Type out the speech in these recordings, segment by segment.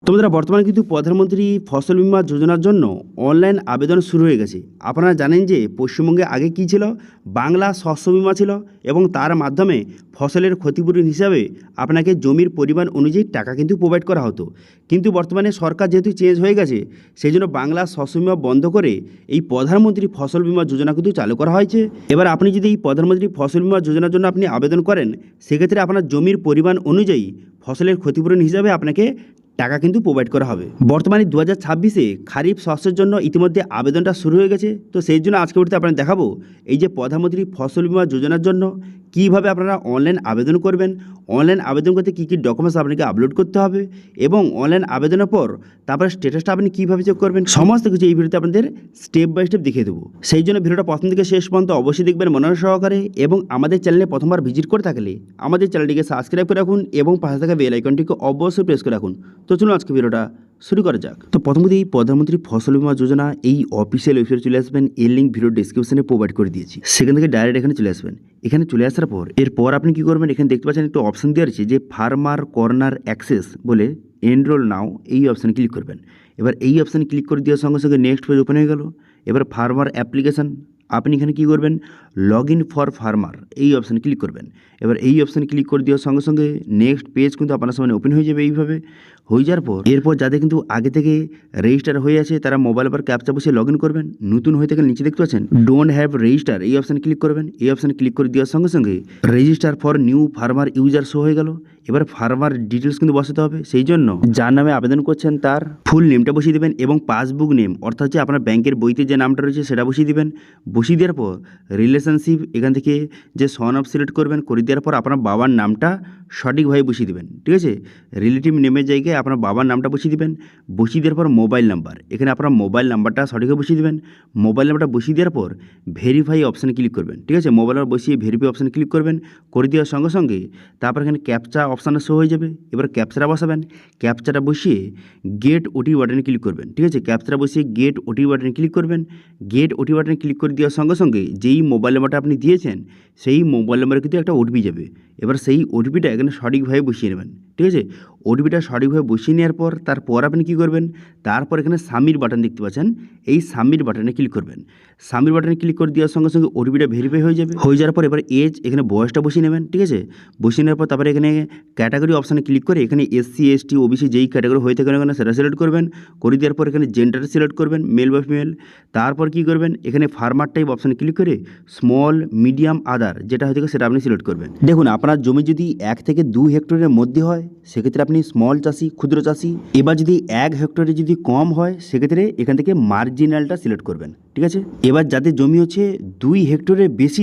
তো বন্ধুরা, বর্তমানে কিন্তু প্রধানমন্ত্রী ফসল বীমা যোজনার জন্য অনলাইন আবেদন শুরু হয়ে গেছে। আপনারা জানেন যে পশ্চিমবঙ্গে আগে কী ছিল, বাংলা শস্য বীমা ছিল এবং তার মাধ্যমে ফসলের ক্ষতিপূরণ হিসাবে আপনাকে জমির পরিমাণ অনুযায়ী টাকা কিন্তু প্রোভাইড করা হতো। কিন্তু বর্তমানে সরকার যেহেতু চেঞ্জ হয়ে গেছে, সেই জন্য বাংলা শস্য বীমা বন্ধ করে এই প্রধানমন্ত্রী ফসল বীমা যোজনা কিন্তু চালু করা হয়েছে। এবার আপনি যদি এই প্রধানমন্ত্রী ফসল বীমা যোজনার জন্য আপনি আবেদন করেন, সেক্ষেত্রে আপনার জমির পরিমাণ অনুযায়ী ফসলের ক্ষতিপূরণ হিসাবে আপনাকে টাকা কিন্তু প্রোভাইড করা হবে। বর্তমানে 2026-এ খারিফ শস্যের জন্য ইতিমধ্যে আবেদনটা শুরু হয়ে গেছে। তো সেই জন্য আজকে ভিডিওতে আপনাদের দেখাবো এই যে প্রধানমন্ত্রী ফসল বীমা যোজনার জন্য কীভাবে আপনারা অনলাইন আবেদন করবেন, অনলাইন আবেদন করতে কী কী ডকুমেন্টস আপনাকে আপলোড করতে হবে এবং অনলাইন আবেদনের পর তারপরে স্ট্যাটাসটা আপনি কীভাবে চেক করবেন, সমস্ত কিছু এই ভিডিওতে আপনাদের স্টেপ বাই স্টেপ দেখিয়ে দেবো। সেই জন্য ভিডিওটা প্রথম থেকে শেষ পর্যন্ত অবশ্যই দেখবেন মনোযোগ সহকারে, এবং আমাদের চ্যানেলে প্রথমবার ভিজিট করে থাকলে আমাদের চ্যানেলটিকে সাবস্ক্রাইব করে রাখুন এবং পাশে থাকা বেল আইকনটিকে অবশ্যই প্রেস করে রাখুন। তো চলুন আজকে ভিডিওটা শুরু করা যাক। তো প্রথমত এই প্রধানমন্ত্রী ফসল বীমা যোজনা এই অফিসিয়াল ওয়েবসাইটে চলে আসবেন, এর লিঙ্ক ভিডিও ডিসক্রিপশনে প্রোভাইড করে দিয়েছি। সেখান থেকে ডাইরেক্ট এখানে চলে আসবেন। এখানে চলে আসার পর এরপর আপনি কী করবেন, এখানে দেখতে পাচ্ছেন একটা অপশন দেওয়া আছে যে ফার্মার কর্নার অ্যাক্সেস বলে এনরোল নাও, এই অপশানে ক্লিক করবেন। এবার এই অপশানে ক্লিক করে দেওয়ার সঙ্গে সঙ্গে নেক্সট পেজ ওপেন হয়ে গেল। এবার ফার্মার অ্যাপ্লিকেশান আপনি এখানে কী করবেন, লগ ইন ফর ফার্মার এই অপশানে ক্লিক করবেন। এবার এই অপশানে ক্লিক করে দেওয়ার সঙ্গে সঙ্গে নেক্সট পেজ কিন্তু আপনার সামনে ওপেন হয়ে যাবে। এইভাবে হয়ে যাওয়ার পর এরপর যাদের কিন্তু আগে থেকে রেজিস্টার হয়ে আছে তারা মোবাইল পর ক্যাপচা বসে লগ ইন করবেন। নতুন হয়ে থেকে নিচে দেখতে পাচ্ছেন ডোন্ট হ্যাভ রেজিস্টার এই অপশানে ক্লিক করবেন। এই অপশানে ক্লিক করে দেওয়ার সঙ্গে সঙ্গে register for new farmer user show হয়ে গেল। এবার ফার্মার ডিটেলস কিন্তু বসাতে হবে, সেই জন্য যার নামে আবেদন করছেন তার ফুল নেমটা বসিয়ে দেবেন এবং পাসবুক নেম অর্থাৎ হচ্ছে আপনার ব্যাংকের বইতে যে নামটা রয়েছে সেটা বসিয়ে দেবেন। বসিয়ে দেওয়ার পর রিলেশনশিপ এখান থেকে যে সন অফ সিলেক্ট করবেন, করে দেওয়ার পর আপনার বাবার নামটা সঠিকভাবে বসিয়ে দেবেন। ঠিক আছে, রিলেটিভ নেমের জায়গায় আপনার বাবার নামটা বসিয়ে দেবেন। বসিয়ে দেওয়ার পর মোবাইল নাম্বার, এখানে আপনার মোবাইল নাম্বারটা সঠিকভাবে বসিয়ে দেবেন। মোবাইল নাম্বারটা বসিয়ে দেওয়ার পর ভেরিফাই অপশানে ক্লিক করবেন। ঠিক আছে, মোবাইল নাম্বার বসিয়ে ভেরিফাই অপশানে ক্লিক করবেন। করে দেওয়ার সঙ্গে সঙ্গে তারপর এখানে ক্যাপচা অপশানে শো হয়ে যাবে। এবার ক্যাপচাটা বসাবেন। ক্যাপচাটা বসিয়ে গেট ওটি বাটনে ক্লিক করবেন। ঠিক আছে, ক্যাপচাটা বসিয়ে গেট ওটি বাটনে ক্লিক করবেন। গেট ওটি বাটনে ক্লিক করে দেওয়ার সঙ্গে সঙ্গে যেই মোবাইল নাম্বারটা আপনি দিয়েছেন সেই মোবাইল নাম্বারে কিন্তু একটা ওটিপি যাবে। এবার সেই ওটিপিটা এখানে সঠিকভাবে বসিয়ে নেবেন। ঠিক আছে, ওটিপিটা সঠিকভাবে বসিয়ে নেওয়ার পর তারপর আপনি কী করবেন, তারপর এখানে সাবমিট বাটন দেখতে পাচ্ছেন, এই সাবমিট বাটনে ক্লিক করবেন। সাবমিট বাটনে ক্লিক করে দেওয়ার সঙ্গে সঙ্গে ওটিপিটা ভেরিফাই হয়ে যাবে। হয়ে যাওয়ার পর এবার এজ এখানে বয়সটা বসিয়ে নেবেন। ঠিক আছে, বসিয়ে নেওয়ার পর তারপরে এখানে ক্যাটাগরি অপশানে ক্লিক করে এখানে এসসি এসটি ওবিসি যেই ক্যাটাগরি হয়ে থাকে না সেটা সিলেক্ট করবেন। করে দেওয়ার পর এখানে জেন্ডার সিলেক্ট করবেন, মেল বা ফিমেল। তারপর কী করবেন, এখানে ফার্মার টাইপ অপশানে ক্লিক করে স্মল মিডিয়াম আদার যেটা হয়ে থাকে সেটা আপনি সিলেক্ট করবেন। দেখুন, আপনার জমি যদি 1 থেকে 2 হেক্টরের মধ্যে হয় সেক্ষেত্রে আপনি স্মল চাষি, ক্ষুদ্র চাষি। এবার যদি 1 হেক্টরে যদি কম হয় সেক্ষেত্রে এখান থেকে মার্জিনালটা সিলেক্ট করবেন। ঠিক আছে, এবার যাদের জমি হচ্ছে 2 হেক্টরের বেশি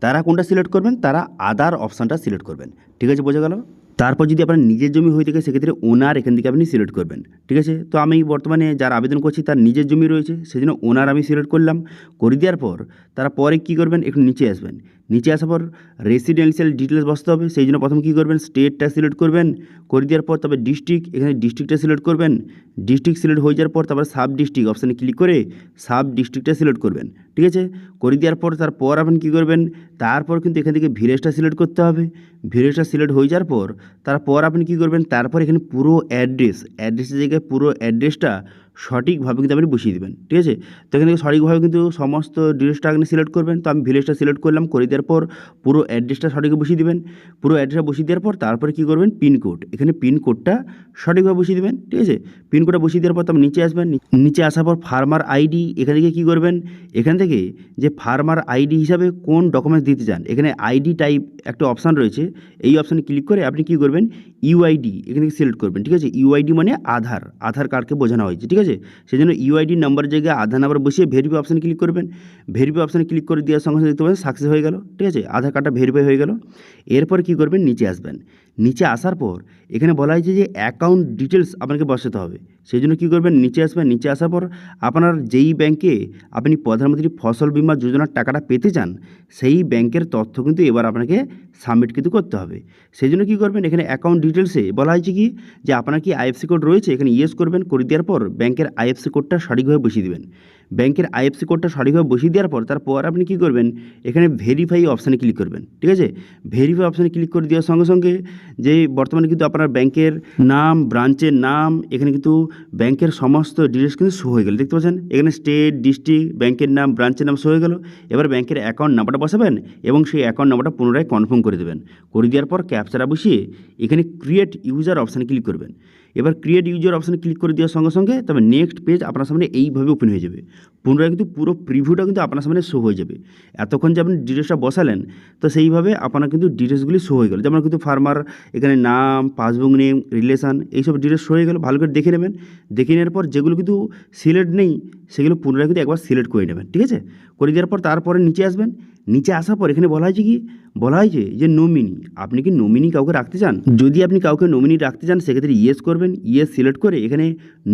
তারা কোনটা সিলেক্ট করবেন, তারা আদার অপশানটা সিলেক্ট করবেন। ঠিক আছে, বোঝা গেল। তারপর যদি আপনার নিজের জমি হয়ে থাকে সেক্ষেত্রে ওনার এখান থেকে আপনি সিলেক্ট করবেন। ঠিক আছে, তো আমি বর্তমানে যার আবেদন করছি তার নিজের জমি রয়েছে, সেই জন্য ওনার আমি সিলেক্ট করলাম। করে দেওয়ার পর তারা পরে কী করবেন, একটু নিচে আসবেন। নিচে আসার পর রেসিডেন্সিয়াল ডিটেলস বসতে হবে, সেই জন্য প্রথম কী করবেন, স্টেটটা সিলেক্ট করবেন। করে দেওয়ার পর তবে ডিস্ট্রিক্ট, এখানে ডিস্ট্রিক্টটা সিলেক্ট করবেন। ডিস্ট্রিক্ট সিলেক্ট হয়ে যাওয়ার পর তারপর সাব ডিস্ট্রিক্ট অপশানে ক্লিক করে সাব ডিস্ট্রিক্টটা সিলেক্ট করবেন। ঠিক আছে, করে দেওয়ার পর তারপর আপনি কী করবেন, তারপর কিন্তু এখান থেকে ভিলেজটা সিলেক্ট করতে হবে। ভিলেজটা সিলেক্ট হয়ে যাওয়ার পর তারপর আপনি কী করবেন, তারপর এখানে পুরো অ্যাড্রেসের জায়গায় পুরো অ্যাড্রেসটা সঠিকভাবে কিন্তু আপনি বসিয়ে দেবেন। ঠিক আছে, তো এখান থেকে সঠিকভাবে কিন্তু সমস্ত ডিটেলসটা আপনি সিলেক্ট করবেন। তো আমি ভিলেজটা সিলেক্ট করলাম, করে দেওয়ার পর পুরো অ্যাড্রেসটা সঠিকভাবে বসিয়ে দেবেন। পুরো অ্যাড্রেসটা বসিয়ে দেওয়ার পর তারপরে কী করবেন, পিনকোড, এখানে পিনকোডটা সঠিকভাবে বসিয়ে দেবেন। ঠিক আছে, পিনকোডটা বসিয়ে দেওয়ার পর আপনি নিচে আসবেন। নিচে আসার পর ফার্মার আইডি, এখান থেকে কী করবেন, এখান থেকে যে ফার্মার আইডি হিসাবে কোন ডকুমেন্টস দিতে চান, এখানে আইডি টাইপ একটা অপশান রয়েছে, এই অপশানে ক্লিক করে আপনি কী করবেন, ইউআইডি এখান থেকে সিলেক্ট করবেন। ঠিক আছে, ইউআইডি মানে আধার কার্ডকে বোঝানো হয়েছে। ঠিক আছে, সেই জন্য ইউআইডি নাম্বারের জায়গায় আধার নাম্বার বসিয়ে ভেরিফাই অপশানে ক্লিক করবেন। ভেরিফাই অপশানে ক্লিক করে দেওয়ার সঙ্গে সঙ্গে দেখতে পাবেন সাকসেস হয়ে গেল। ঠিক আছে, আধার কার্ডটা ভেরিফাই হয়ে গেল। এরপর কী করবেন, নিচে আসবেন। নিচে আসার পর এখানে বলা হয়েছে যে অ্যাকাউন্ট ডিটেলস আপনাকে বসাতে হবে, সেই জন্য কী করবেন, নিচে আসবেন। নিচে আসার পর আপনার যেই ব্যাংকে আপনি প্রধানমন্ত্রী ফসল বীমা যোজনার টাকাটা পেতে চান সেই ব্যাংকের তথ্য কিন্তু এবার আপনাকে সাবমিট কিন্তু করতে হবে। সেই জন্য কী করবেন, এখানে অ্যাকাউন্ট ডিটেলসে বলা হয়েছে কি যে আপনার কি আইএফসি কোড রয়েছে, এখানে ইয়েস করবেন। করে দেওয়ার পর ব্যাংকের আইএফসি কোডটা সঠিকভাবে বসিয়ে দেবেন। ব্যাংকের আইএফসি কোডটা সঠিকভাবে বসিয়ে দেওয়ার পর তারপর আপনি কী করবেন, এখানে ভেরিফাই অপশানে ক্লিক করবেন। ঠিক আছে, ভেরিফাই অপশানে ক্লিক করে দেওয়ার সঙ্গে সঙ্গে যে বর্তমানে কিন্তু আপনার ব্যাংকের নাম, ব্রাঞ্চের নাম, এখানে কিন্তু ব্যাংকের সমস্ত ডিটেলস কিন্তু শো হয়ে গেল। দেখতে পাচ্ছেন এখানে স্টেট, ডিস্ট্রিক্ট, ব্যাংকের নাম, ব্রাঞ্চের নাম শো হয়ে গেল। এবার ব্যাংকের অ্যাকাউন্ট নাম্বারটা বসাবেন এবং সেই অ্যাকাউন্ট নাম্বারটা পুনরায় কনফার্ম করে দেবেন। করে দেওয়ার পর ক্যাপচাটা বসিয়ে এখানে ক্রিয়েট ইউজার অপশানে ক্লিক করবেন। এবার ক্রিয়েট ইউজার অপশানে ক্লিক করে দেওয়ার সঙ্গে সঙ্গে তবে নেক্সট পেজ আপনার সামনে এইভাবে ওপেন হয়ে যাবে। পুনরায় কিন্তু পুরো প্রিভিউটা কিন্তু আপনার সামনে শো হয়ে যাবে। এতক্ষণ যে আপনি ডিটেলসটা বসালেন তো সেইভাবে আপনার কিন্তু ডিটেলসগুলি শো হয়ে গেল। যেমন কিন্তু ফার্মার এখানে নাম, পাসবুক নেম, রিলেশান এইসব ডিটেলস শো হয়ে গেল। ভালো করে দেখে নেবেন। দেখে নেওয়ার পর যেগুলো কিন্তু সিলেক্ট নেই সেগুলো পুনরায় কিন্তু একবার সিলেক্ট করে নেবেন। ঠিক আছে, করে দেওয়ার পর তারপরে নিচে আসবেন। নিচে আসার পর এখানে বলা হয়েছে কি, বলা হয়েছে যে নমিনি, আপনি কি নমিনি কাউকে রাখতে চান? যদি আপনি কাউকে নমিনি রাখতে চান সেক্ষেত্রে ইয়েস করবেন। ইয়েস সিলেক্ট করে এখানে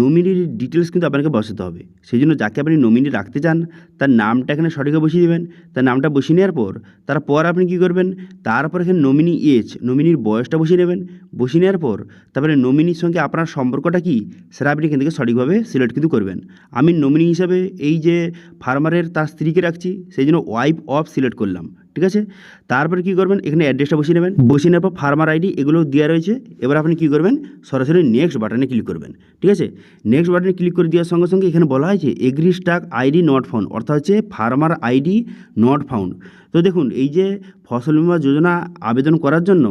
নমিনির ডিটেলস কিন্তু আপনাকে বসাতে হবে। সেই জন্য যাকে আপনি নমিনি রাখতে চান তার নামটা এখানে সঠিকভাবে বসিয়ে দেবেন। তার নামটা বসিয়ে নেওয়ার পর তারপর আপনি কী করবেন, তারপর এখানে নমিনি এজ, নমিনির বয়সটা বসিয়ে নেবেন। বসিয়ে নেওয়ার পর তারপরে নমিনির সঙ্গে আপনার সম্পর্কটা কী সেটা আপনি এখান থেকে সঠিকভাবে সিলেক্ট কিন্তু করবেন। আমি নমিনি হিসাবে এই যে ফার্মারের তার স্ত্রীকে রাখছি, সেই জন্য ওয়াইফ অফ সিলেক্ট করলাম। ঠিক আছে, তারপরে কী করবেন, এখানে অ্যাড্রেসটা বসিয়ে নেবেন। বসিয়ে নেওয়ার পর ফার্মার আইডি এগুলো দেওয়া রয়েছে। এবার আপনি কী করবেন, সরাসরি নেক্সট বাটনে ক্লিক করবেন। ঠিক আছে, নেক্সট বাটনে ক্লিক করে দেওয়ার সঙ্গে সঙ্গে এখানে বলা হয়েছে agri stack ID not found, অর্থাৎ হচ্ছে ফার্মার আইডি নট ফাউন্ড। তো দেখুন এই যে ফসল বীমা যোজনা আবেদন করার জন্য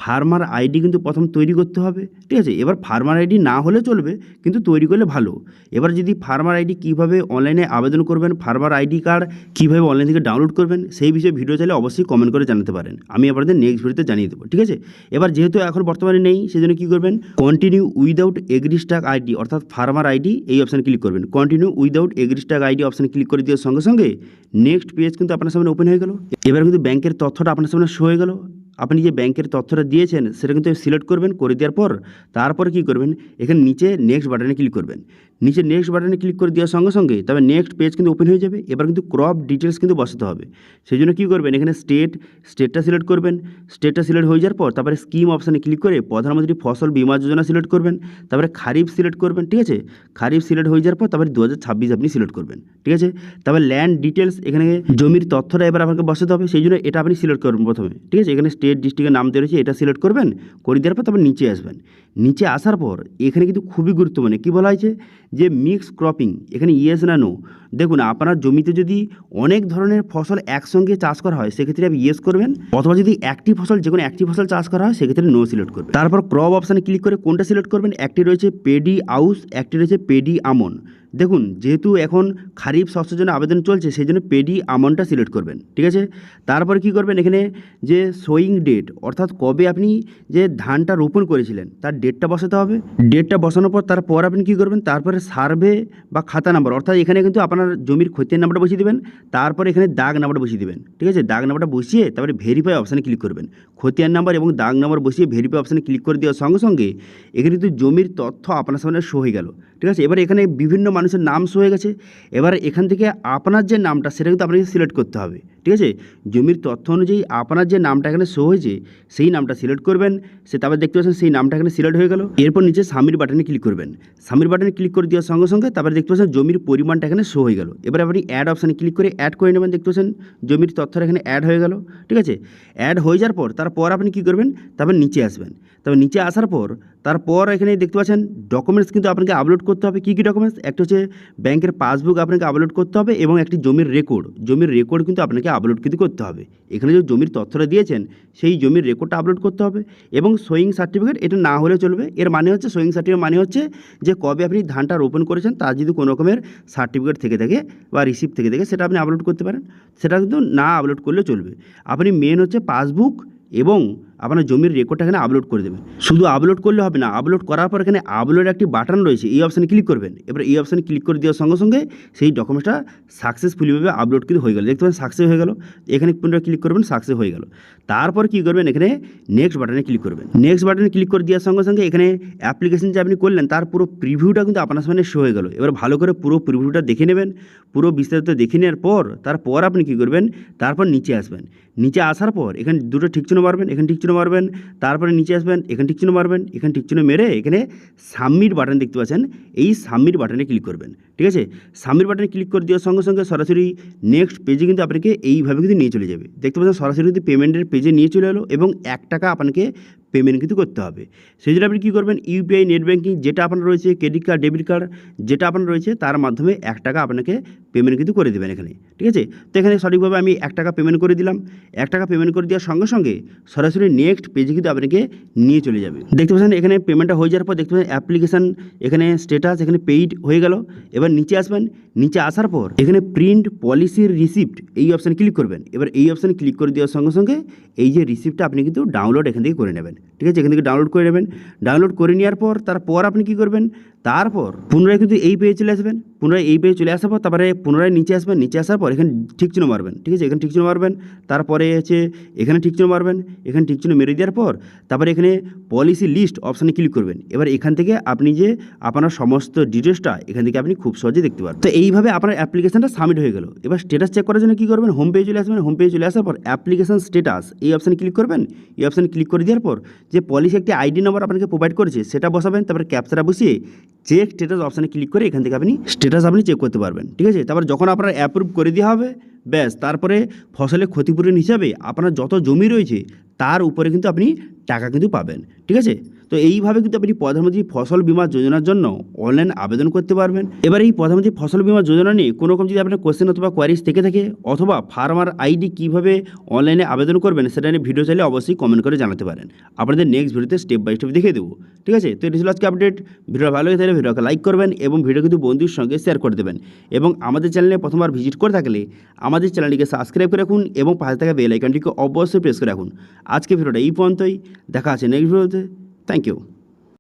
ফার্মার আইডি কিন্তু প্রথম তৈরি করতে হবে। ঠিক আছে, এবার ফার্মার আইডি না হলে চলবে কিন্তু তৈরি করলে ভালো। এবার যদি ফার্মার আইডি কীভাবে অনলাইনে আবেদন করবেন, ফার্মার আইডি কার্ড কীভাবে অনলাইন থেকে ডাউনলোড করবেন সেই বিষয়ে ভিডিও চাইলে অবশ্যই কমেন্ট করে জানাতে পারেন, আমি আপনাদের নেক্সট ভিডিওতে জানিয়ে দেবো। ঠিক আছে, এবার যেহেতু এখন বর্তমানে নেই সেজন্য কী করবেন, continue without agri stack ID অর্থাৎ ফার্মার আইডি এই অপশানে ক্লিক করবেন। Continue without agri stack ID অপশানে ক্লিক করে দেওয়ার সঙ্গে সঙ্গে নেক্সট পেজ কিন্তু আপনার সামনে ওপেন হয়ে গেল। এবার কিন্তু ব্যাংকের তথ্যটা আপনার সামনে শো হয়ে গেল। আপনি যে ব্যাংকের তথ্যটা দিয়েছেন সেটা কিন্তু সিলেক্ট করবেন। করে দেওয়ার পর তারপরে কী করবেন, এখানে নিচে নেক্সট বাটনে ক্লিক করবেন। নিচে নেক্সট বাটনে ক্লিক করে দেওয়ার সঙ্গে সঙ্গে তবে নেক্সট পেজ কিন্তু ওপেন হয়ে যাবে। এবার কিন্তু ক্রপ ডিটেলস কিন্তু বসাতে হবে। সেই জন্য কী করবেন, এখানে স্টেটটা সিলেক্ট করবেন। স্টেটটা সিলেক্ট হয়ে যাওয়ার পর তারপরে স্কিম অপশানে ক্লিক করে প্রধানমন্ত্রী ফসল বীমা যোজনা সিলেক্ট করবেন। তারপরে খারিফ সিলেক্ট করবেন। ঠিক আছে, খারিফ সিলেক্ট হয়ে যাওয়ার পর তারপরে 2026 আপনি সিলেক্ট করবেন। ঠিক আছে, তারপরে ল্যান্ড ডিটেলস, এখানে জমির তথ্যটা এবার আপনাকে বসাতে হবে। সেই জন্য এটা আপনি সিলেক্ট করবেন প্রথমে। ঠিক আছে, এখানে স্টেট, ডিস্ট্রিক্টের নাম দেওয়া রয়েছে, এটা সিলেক্ট করবেন। করে দেওয়ার পর তারপর নিচে আসবেন। নিচে আসার পর এখানে কিন্তু খুবই গুরুত্বপূর্ণ কী বলা হয়েছে যে মিক্স ক্রপিং, এখানে ইয়েস না নো। দেখুন আপনার জমিতে যদি অনেক ধরনের ফসল একসঙ্গে চাষ করা হয় সেক্ষেত্রে আপনি ইয়েস করবেন, অথবা যদি একটি ফসল, যে কোনো একটি ফসল চাষ করা হয় সেক্ষেত্রে নো সিলেক্ট করবেন। তারপর ক্রপ অপশানে ক্লিক করে কোনটা সিলেক্ট করবেন, একটি রয়েছে পেডি আউস, একটি রয়েছে পেডি আমন। দেখুন যেহেতু এখন খারিফ শস্যের জন্য আবেদন চলছে সেই জন্য পেডি আমনটা সিলেক্ট করবেন। ঠিক আছে, তারপর কী করবেন, এখানে যে সোয়িং ডেট অর্থাৎ কবে আপনি যে ধানটা রোপণ করেছিলেন তার ডেটটা বসাতে হবে। ডেটটা বসানোর পর তারপর আপনি কী করবেন, তারপরে সার্ভে বা খাতা নাম্বার, অর্থাৎ এখানে কিন্তু আপনার জমির খতিয়ান নাম্বারটা বসিয়ে দেবেন। তারপর এখানে দাগ নাম্বারটা বসিয়ে দেবেন। ঠিক আছে, দাগ নাম্বারটা বসিয়ে তারপরে ভেরিফাই অপশানে ক্লিক করবেন। খতিয়ান নাম্বার এবং দাগ নাম্বার বসিয়ে ভেরিফাই অপশানে ক্লিক করে দেওয়ার সঙ্গে সঙ্গে এখানে কিন্তু জমির তথ্য আপনার সামনে শো হয়ে গেল। ঠিক আছে, এবার এখানে বিভিন্ন মানুষের নাম শো হয়ে গেছে। এবার এখান থেকে আপনার যে নামটা সেটা কিন্তু আপনাকে সিলেক্ট করতে হবে। ঠিক আছে, জমির তথ্য অনুযায়ী আপনার যে নামটা এখানে শো হয়েছে সেই নামটা সিলেক্ট করবেন। সে তারপর দেখতে পাচ্ছেন সেই নামটা এখানে সিলেক্ট হয়ে গেল। এরপর নিচে সাবমিট বাটনে ক্লিক করবেন। সাবমিট বাটনে ক্লিক করে দেওয়ার সঙ্গে সঙ্গে তারপরে দেখতে পাচ্ছেন জমির পরিমাণটা এখানে শো হয়ে গেল। এবার আপনি অ্যাড অপশানে ক্লিক করে অ্যাড করে নেবেন। দেখতে পাচ্ছেন জমির তথ্যটা এখানে অ্যাড হয়ে গেল। ঠিক আছে, অ্যাড হয়ে যাওয়ার পর তারপর আপনি কী করবেন, তারপর নিচে আসবেন। তারপর নিচে আসার পর তারপর এখানে দেখতে পাচ্ছেন ডকুমেন্টস কিন্তু আপনাকে আপলোড করতে হবে। কী কী ডকুমেন্টস, একটা হচ্ছে ব্যাংকের পাসবুক আপনাকে আপলোড করতে হবে এবং একটি জমির রেকর্ড কিন্তু আপনাকে আপলোড কিন্তু করতে হবে। এখানে যে জমির তথ্যটা দিয়েছেন সেই জমির রেকর্ডটা আপলোড করতে হবে এবং সোয়িং সার্টিফিকেট, এটা না হলে চলবে। এর মানে হচ্ছে সোয়িং সার্টিফিকেট মানে হচ্ছে যে কবে আপনি ধানটা রোপণ করেছেন তার যদি কোনো রকমের সার্টিফিকেট থেকে থাকে বা রিসিপ্ট থেকে থাকে সেটা আপনি আপলোড করতে পারেন। সেটা কিন্তু না আপলোড করলে চলবে। আপনি মেন হচ্ছে পাসবুক এবং আপনার জমির রেকর্ডটা এখানে আপলোড করে দেবেন। শুধু আপলোড করলে হবে না, আপলোড করার পর এখানে আপলোড একটি বাটন রয়েছে, এই অপশানে ক্লিক করবেন। এবার এই অপশানে ক্লিক করে দেওয়ার সঙ্গে সঙ্গে সেই ডকুমেন্টসটা সাকসেসফুলিভাবে আপলোড কিন্তু হয়ে গেল। দেখতে পাবেন সাকসেস হয়ে গেল। এখানে পুনরায় ক্লিক করবেন, সাকসেস হয়ে গেল। তারপর কী করবেন, এখানে নেক্সট বাটনে ক্লিক করবেন। নেক্সট বাটনে ক্লিক করে দেওয়ার সঙ্গে সঙ্গে এখানে অ্যাপ্লিকেশন যে আপনি করলেন তার পুরো প্রিভিউটা কিন্তু আপনার সামনে শো হয়ে গেল। এবার ভালো করে পুরো প্রিভিউটা দেখে নেবেন। পুরো বিস্তারিত দেখে নেওয়ার পর তারপর আপনি কী করবেন, তারপর নিচে আসবেন। নিচে আসার পর এখানে দুটো টিক চিহ্ন মারবেন। এখানে টিক চিহ্ন মারবেন, তারপরে নিচে আসবেন, এখানে টিক চিহ্ন মারবেন, এখানে টিক চিহ্ন মেরে এখানে সাবমিট বাটন দেখতে পাচ্ছেন, এই সাবমিট বাটনে ক্লিক করবেন। ঠিক আছে, সাবমিট বাটনে ক্লিক করে দেওয়ার সঙ্গে সঙ্গে সরাসরি নেক্সট পেজে কিন্তু আপনাকে এইভাবে কিন্তু নিয়ে চলে যাবে। দেখতে পাচ্ছেন সরাসরি কিন্তু পেমেন্টের পেজে নিয়ে চলে এলো এবং 1 টাকা আপনাকে পেমেন্ট কিন্তু করতে হবে। সেই জন্য আপনি কী করবেন, ইউপিআই, নেট ব্যাঙ্কিং যেটা আপনার রয়েছে, ক্রেডিট কার্ড, ডেবিট কার্ড যেটা আপনার রয়েছে তার মাধ্যমে 1 টাকা আপনাকে পেমেন্ট কিন্তু করে দেবেন এখানে। ঠিক আছে, তো এখানে সঠিকভাবে আমি 1 টাকা পেমেন্ট করে দিলাম। 1 টাকা পেমেন্ট করে দেওয়ার সঙ্গে সঙ্গে সরাসরি নেক্সট পেজে কিন্তু আপনাকে নিয়ে চলে যাবে। দেখতে পাচ্ছেন এখানে পেমেন্টটা হয়ে যাওয়ার পর দেখতে পাচ্ছেন অ্যাপ্লিকেশান, এখানে স্ট্যাটাস, এখানে পেইড হয়ে গেল। এবার নিচে আসবেন, নিচে আসার পর এখানে প্রিন্ট পলিসির রিসিপ্ট এই অপশানে ক্লিক করবেন। এবার এই অপশানে ক্লিক করে দেওয়ার সঙ্গে সঙ্গে এই যে রিসিপ্টটা আপনি কিন্তু ডাউনলোড এখান থেকে করে নেবেন। ঠিক আছে, এখান থেকে ডাউনলোড করে নেবেন। ডাউনলোড করে নেওয়ার পর তারপর আপনি কী করবেন, তারপর পুনরায় কিন্তু এই পেজে চলে আসবেন। পুনরায় এই পেজে চলে আসার পর তারপরে পুনরায় নিচে আসবেন। নিচে আসার পর এখানে ঠিক চিহ্ন মারবেন। ঠিক আছে, এখানে ঠিক চিহ্ন মারবেন, তারপরে হচ্ছে এখানে ঠিক চিহ্ন মারবেন, এখানে ঠিক চিহ্ন মেরে দেওয়ার পর তারপরে এখানে পলিসি লিস্ট অপশানে ক্লিক করবেন। এবার এখান থেকে আপনি যে আপনার সমস্ত ডিটেলসটা এখান থেকে আপনি খুব সহজে দেখতে পারবেন। তো এইভাবে আপনার অ্যাপ্লিকেশনটা সাবমিট হয়ে গেল। এবার স্ট্যাটাস চেক করার জন্য কী করবেন, হোম পেজে চলে আসবেন। হোম পেজে চলে আসার পর অ্যাপ্লিকেশন স্ট্যাটাস এই অপশানে ক্লিক করবেন। এই অপশানে ক্লিক করে দেওয়ার পর যে পলিসি একটি আইডি নম্বর আপনাকে প্রোভাইড করেছে সেটা বসাবেন, তারপরে ক্যাপচাটা বসিয়ে চেক স্ট্যাটাস অপশানে ক্লিক করে এখান থেকে আপনি স্ট্যাটাস আপনি চেক করতে পারবেন। ঠিক আছে, তারপর যখন আপনার অ্যাপ্রুভ করে দেওয়া হবে, ব্যাস তারপরে ফসলের ক্ষতিপূরণ হিসাবে আপনার যত জমি রয়েছে তার উপরে কিন্তু আপনি টাকা কিন্তু পাবেন। ঠিক আছে, তো এইভাবে কিন্তু আপনি প্রধানমন্ত্রী ফসল বীমা যোজনার জন্য অনলাইন আবেদন করতে পারবেন। এবার এই প্রধানমন্ত্রী ফসল বীমা যোজনা নিয়ে কোনো রকম যদি আপনার কোয়েশ্চেন অথবা কোয়ারিজ থেকে থাকে, অথবা ফার্মার আইডি কীভাবে অনলাইনে আবেদন করবেন সেটা নিয়ে ভিডিও চাইলে অবশ্যই কমেন্ট করে জানাতে পারেন। আপনাদের নেক্সট ভিডিওতে স্টেপ বাই স্টেপ দেখিয়ে দেবো। ঠিক আছে, তো এটি ছিল আজকে আপডেট। ভিডিও ভালো হয়ে থাকলে ভিডিওকে লাইক করবেন এবং ভিডিও কিন্তু বন্ধুর সঙ্গে শেয়ার করে দেবেন। এবং আমাদের চ্যানেলে প্রথমবার ভিজিট করে থাকলে আমাদের চ্যানেলটিকে সাবস্ক্রাইব করে রাখুন এবং পাশে থাকা বেল আইকনটিকে অবশ্যই প্রেস করে রাখুন। আজকে ভিডিওটা এই পর্যন্তই, দেখা আছে নেক্সট ভিডিওতে। Thank you.